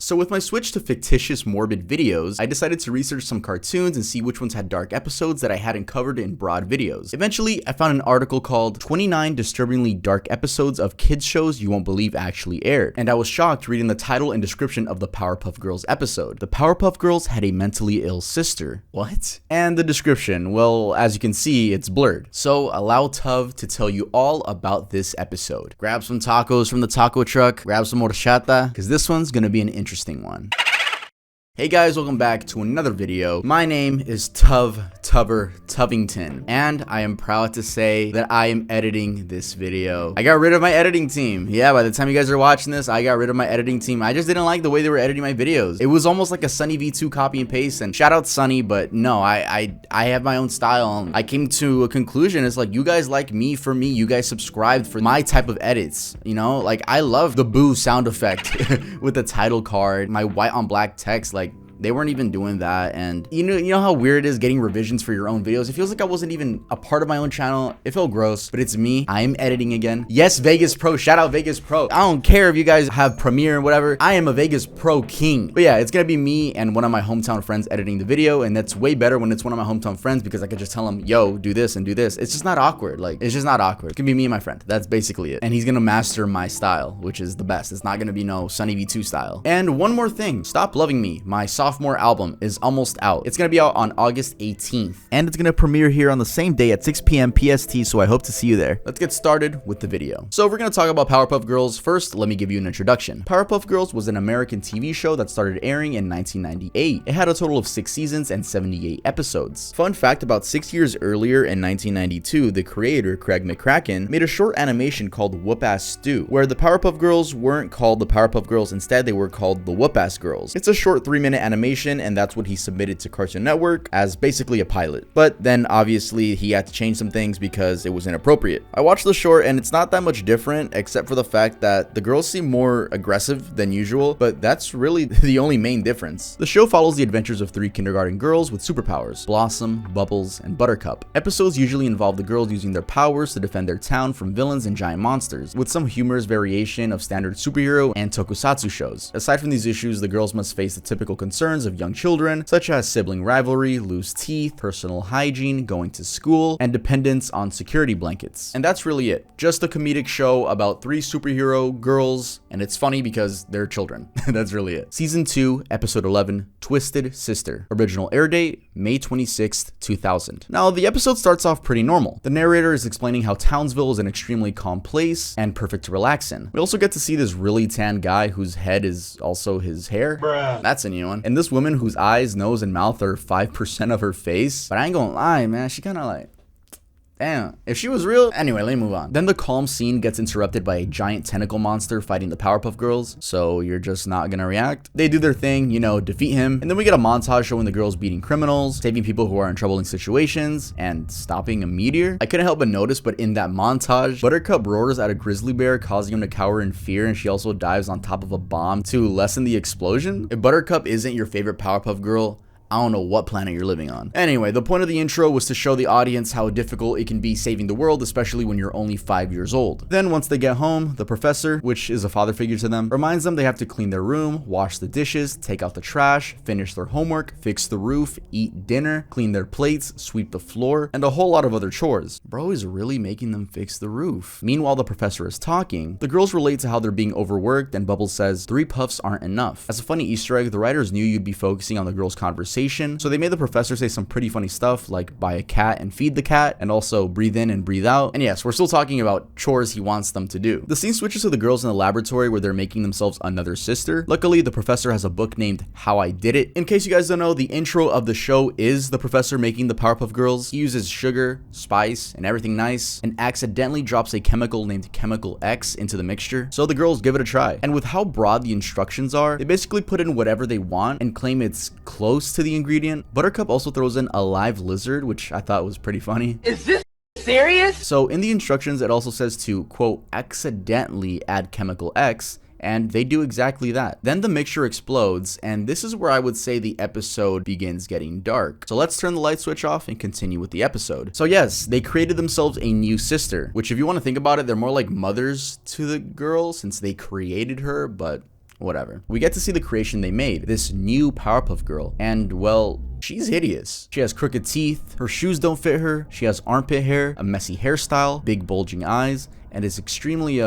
So with my switch to fictitious morbid videos, I decided to research some cartoons and see which ones had dark episodes that I hadn't covered in broad videos. Eventually, I found an article called 29 Disturbingly Dark Episodes of Kids Shows You Won't Believe Actually Aired, and I was shocked reading the title and description of the Powerpuff Girls episode. The Powerpuff Girls had a mentally ill sister. What? And the description, well, as you can see, it's blurred. So allow Tuv to tell you all about this episode. Grab some tacos from the taco truck, grab some horchata, because this one's gonna be an interesting one. Hey guys, welcome back to another video. My name is Tuvington, and I am proud to say that I am editing this video. I got rid of my editing team. Yeah, by the time you guys are watching this, I got rid of my editing team. I just didn't like the way they were editing my videos. It was almost like a Sunny V2 copy and paste, and shout out Sunny, but no, I have my own style. I came to a conclusion. It's like, you guys like me for me. You guys subscribed for my type of edits. You know, like I love the boo sound effect with the title card, my white on black text, like they weren't even doing that. And you know how weird it is getting revisions for your own videos. It feels like I wasn't even a part of my own channel. It felt gross, but it's me. I'm editing again. Yes, Vegas Pro. Shout out Vegas Pro. I don't care if you guys have Premiere and whatever. I am a Vegas Pro king. But yeah, it's gonna be me and one of my hometown friends editing the video, and that's way better when it's one of my hometown friends because I could just tell him, yo, do this and do this. It's just not awkward. Like, it's just not awkward. It's gonna be me and my friend. That's basically it. And he's gonna master my style, which is the best. It's not gonna be no Sunny V2 style. And one more thing, Stop Loving Me, my sophomore album, is almost out. It's gonna be out on August 18th, and it's gonna premiere here on the same day at 6 p.m. PST, so I hope to see you there. Let's get started with the video. So if we're gonna talk about Powerpuff Girls, first let me give you an introduction. Powerpuff Girls was an American TV show that started airing in 1998. It had a total of 6 seasons and 78 episodes. Fun fact, about 6 years earlier in 1992, the creator, Craig McCracken, made a short animation called Whoop Ass Stew, where the Powerpuff Girls weren't called the Powerpuff Girls, instead they were called the Whoop Ass Girls. It's a short 3-minute animation, and that's what he submitted to Cartoon Network as basically a pilot. But then obviously he had to change some things because it was inappropriate. I watched the short and it's not that much different except for the fact that the girls seem more aggressive than usual, but that's really the only main difference. The show follows the adventures of 3 kindergarten girls with superpowers: Blossom, Bubbles, and Buttercup. Episodes usually involve the girls using their powers to defend their town from villains and giant monsters, with some humorous variation of standard superhero and tokusatsu shows. Aside from these issues, the girls must face the typical concerns of young children, such as sibling rivalry, loose teeth, personal hygiene, going to school, and dependence on security blankets. And that's really it. Just a comedic show about 3 superhero girls, and it's funny because they're children. That's really it. Season 2, Episode 11, Twisted Sister. Original air date, May 26th, 2000. Now, the episode starts off pretty normal. The narrator is explaining how Townsville is an extremely calm place and perfect to relax in. We also get to see this really tan guy whose head is also his hair. Bruh. That's a new one. And this woman whose eyes, nose, and mouth are 5% of her face. But I ain't gonna lie, man, she kind of like, damn, if she was real. Anyway, let me move on. Then the calm scene gets interrupted by a giant tentacle monster fighting the Powerpuff Girls, so you're just not gonna react. They do their thing, you know, defeat him, and then we get a montage showing the girls beating criminals, saving people who are in troubling situations, and stopping a meteor. I couldn't help but notice, but in that montage, Buttercup roars at a grizzly bear, causing him to cower in fear, and she also dives on top of a bomb to lessen the explosion. If Buttercup isn't your favorite Powerpuff Girl, I don't know what planet you're living on. Anyway, the point of the intro was to show the audience how difficult it can be saving the world, especially when you're only 5 years old. Then once they get home, the professor, which is a father figure to them, reminds them they have to clean their room, wash the dishes, take out the trash, finish their homework, fix the roof, eat dinner, clean their plates, sweep the floor, and a whole lot of other chores. Bro is really making them fix the roof. Meanwhile, the professor is talking. The girls relate to how they're being overworked, and Bubbles says 3 puffs aren't enough. As a funny Easter egg, the writers knew you'd be focusing on the girls' conversation, so they made the professor say some pretty funny stuff like buy a cat and feed the cat, and also breathe in and breathe out. And yes, we're still talking about chores he wants them to do. The scene switches to the girls in the laboratory where they're making themselves another sister. Luckily, the professor has a book named How I Did It. In case you guys don't know, the intro of the show is the professor making the Powerpuff Girls. He uses sugar, spice, and everything nice, and accidentally drops a chemical named Chemical X into the mixture. So the girls give it a try. And with how broad the instructions are, they basically put in whatever they want and claim it's close to the ingredient. Buttercup also throws in a live lizard, which I thought was pretty funny. Is this serious? So in the instructions, it also says to, quote, accidentally add chemical X, and they do exactly that. Then the mixture explodes, and this is where I would say the episode begins getting dark. So let's turn the light switch off and continue with the episode. So yes, they created themselves a new sister, which if you want to think about it, they're more like mothers to the girl since they created her, but whatever. We get to see the creation they made, this new Powerpuff Girl, and well, she's hideous. She has crooked teeth, her shoes don't fit her, she has armpit hair, a messy hairstyle, big bulging eyes, and is extremely,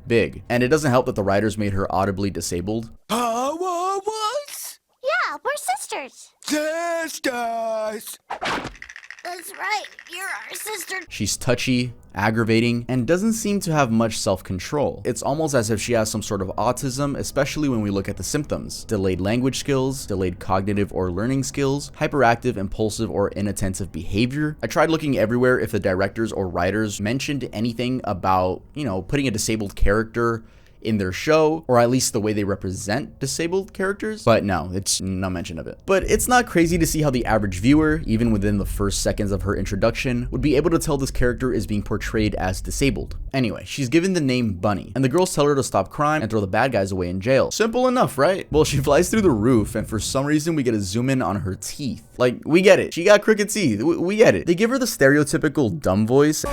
big. And it doesn't help that the writers made her audibly disabled. What? Yeah, we're sisters. Sisters! That's right, you're our sister. She's touchy, aggravating, and doesn't seem to have much self-control. It's almost as if she has some sort of autism, especially when we look at the symptoms. Delayed language skills, delayed cognitive or learning skills, hyperactive, impulsive, or inattentive behavior. I tried looking everywhere if the directors or writers mentioned anything about, putting a disabled character in their show, or at least the way they represent disabled characters, but no, it's no mention of it. But it's not crazy to see how the average viewer, even within the first seconds of her introduction, would be able to tell this character is being portrayed as disabled. Anyway, she's given the name Bunny, and the girls tell her to stop crime and throw the bad guys away in jail. Simple enough, right? Well, she flies through the roof, and for some reason we get a zoom in on her teeth. Like, we get it. She got crooked teeth. We get it. They give her the stereotypical dumb voice.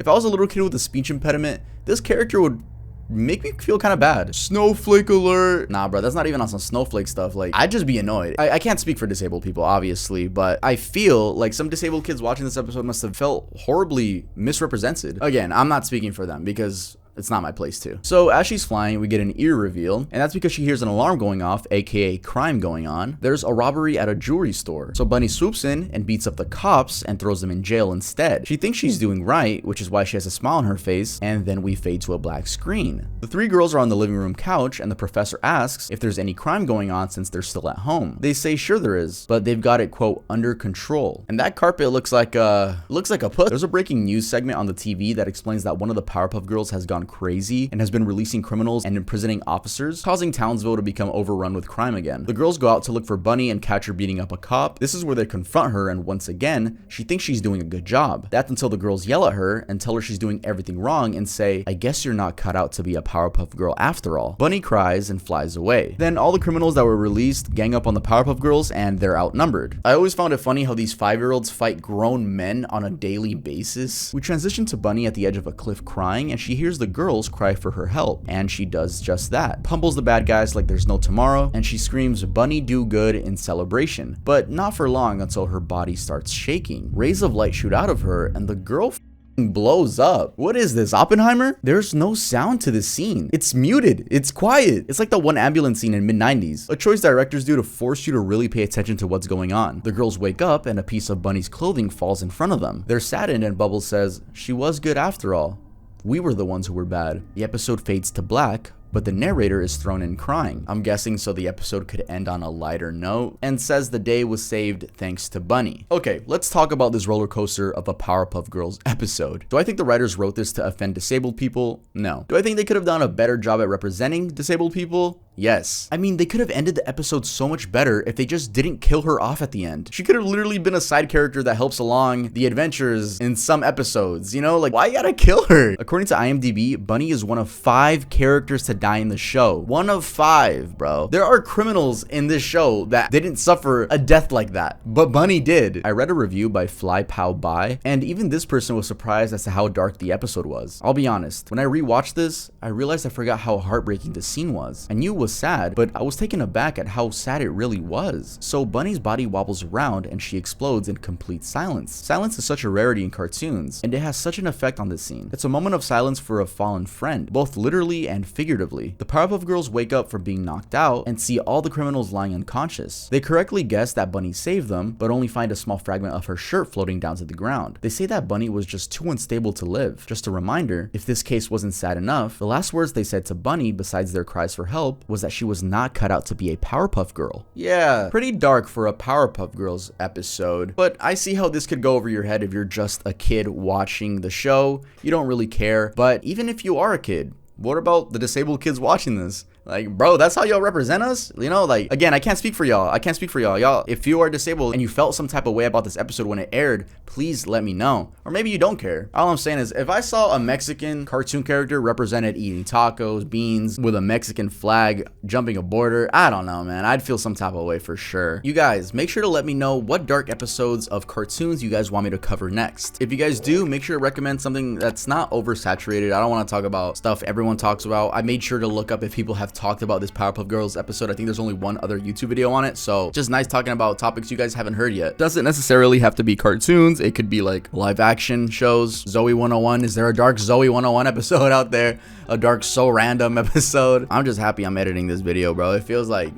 If I was a little kid with a speech impediment, this character would make me feel kind of bad. Snowflake alert. Nah, bro, that's not even on some snowflake stuff. Like, I'd just be annoyed. I can't speak for disabled people, obviously, but I feel like some disabled kids watching this episode must have felt horribly misrepresented. Again, I'm not speaking for them because it's not my place to. So as she's flying, we get an ear reveal, and that's because she hears an alarm going off, aka crime going on. There's a robbery at a jewelry store. So Bunny swoops in and beats up the cops and throws them in jail instead. She thinks she's doing right, which is why she has a smile on her face, and then we fade to a black screen. The three girls are on the living room couch, and the professor asks if there's any crime going on since they're still at home. They say sure there is, but they've got it, quote, under control. And that carpet looks like a puss. There's a breaking news segment on the TV that explains that one of the Powerpuff Girls has gone crazy and has been releasing criminals and imprisoning officers, causing Townsville to become overrun with crime again. The girls go out to look for Bunny and catch her beating up a cop. This is where they confront her, and once again, she thinks she's doing a good job. That's until the girls yell at her and tell her she's doing everything wrong and say, I guess you're not cut out to be a Powerpuff Girl after all. Bunny cries and flies away. Then all the criminals that were released gang up on the Powerpuff Girls, and they're outnumbered. I always found it funny how these 5-year-olds fight grown men on a daily basis. We transition to Bunny at the edge of a cliff crying, and she hears the girls cry for her help, and she does just that. Pummels the bad guys like there's no tomorrow, and she screams Bunny do good in celebration, but not for long until her body starts shaking. Rays of light shoot out of her, and the girl blows up. What is this, Oppenheimer? There's no sound to this scene. It's muted. It's quiet. It's like the one ambulance scene in mid-90s. A choice directors do to force you to really pay attention to what's going on. The girls wake up and a piece of Bunny's clothing falls in front of them. They're saddened, and Bubbles says, she was good after all. We were the ones who were bad. The episode fades to black, but the narrator is thrown in crying. I'm guessing so the episode could end on a lighter note, and says the day was saved thanks to Bunny. Okay, let's talk about this roller coaster of a Powerpuff Girls episode. Do I think the writers wrote this to offend disabled people? No. Do I think they could have done a better job at representing disabled people? Yes. I mean, they could have ended the episode so much better if they just didn't kill her off at the end. She could have literally been a side character that helps along the adventures in some episodes, like, why you gotta kill her? According to IMDb, Bunny is one of 5 characters to die in the show. 1 of 5, bro. There are criminals in this show that didn't suffer a death like that, but Bunny did. I read a review by Fly Pow By, and even this person was surprised as to how dark the episode was. I'll be honest, when I rewatched this, I realized I forgot how heartbreaking the scene was. I knew it was sad, but I was taken aback at how sad it really was. So Bunny's body wobbles around and she explodes in complete silence. Silence is such a rarity in cartoons, and it has such an effect on this scene. It's a moment of silence for a fallen friend, both literally and figuratively. The Powerpuff Girls wake up from being knocked out and see all the criminals lying unconscious. They correctly guess that Bunny saved them, but only find a small fragment of her shirt floating down to the ground. They say that Bunny was just too unstable to live. Just a reminder, if this case wasn't sad enough, the last words they said to Bunny, besides their cries for help, was that she was not cut out to be a Powerpuff Girl. Yeah, pretty dark for a Powerpuff Girls episode, but I see how this could go over your head if you're just a kid watching the show. You don't really care, but even if you are a kid, what about the disabled kids watching this? Like, bro, that's how y'all represent us? You know, like, again, I can't speak for y'all. I can't speak for y'all. Y'all, if you are disabled and you felt some type of way about this episode when it aired, please let me know. Or maybe you don't care. All I'm saying is, if I saw a Mexican cartoon character represented eating tacos, beans, with a Mexican flag, jumping a border, I don't know, man. I'd feel some type of way for sure. You guys, make sure to let me know what dark episodes of cartoons you guys want me to cover next. If you guys do, make sure to recommend something that's not oversaturated. I don't want to talk about stuff everyone talks about. I made sure to look up if people have talked about this Powerpuff Girls episode. I think there's only one other YouTube video on it, so just nice talking about topics you guys haven't heard yet. Doesn't necessarily have to be cartoons. It could be like live action shows. Zoe 101. Is there a dark Zoe 101 episode out there? A dark So Random episode? I'm just happy I'm editing this video, bro. It feels like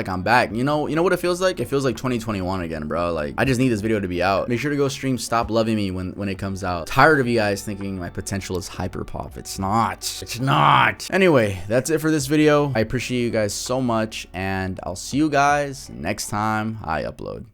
I'm back. You know what it feels like? It feels like 2021 again, bro. Like, I just need this video to be out. Make sure to go stream Stop Loving Me when it comes out. Tired of you guys thinking my potential is hyperpop. It's not. It's not. Anyway, that's it for this video. I appreciate you guys so much, and I'll see you guys next time I upload.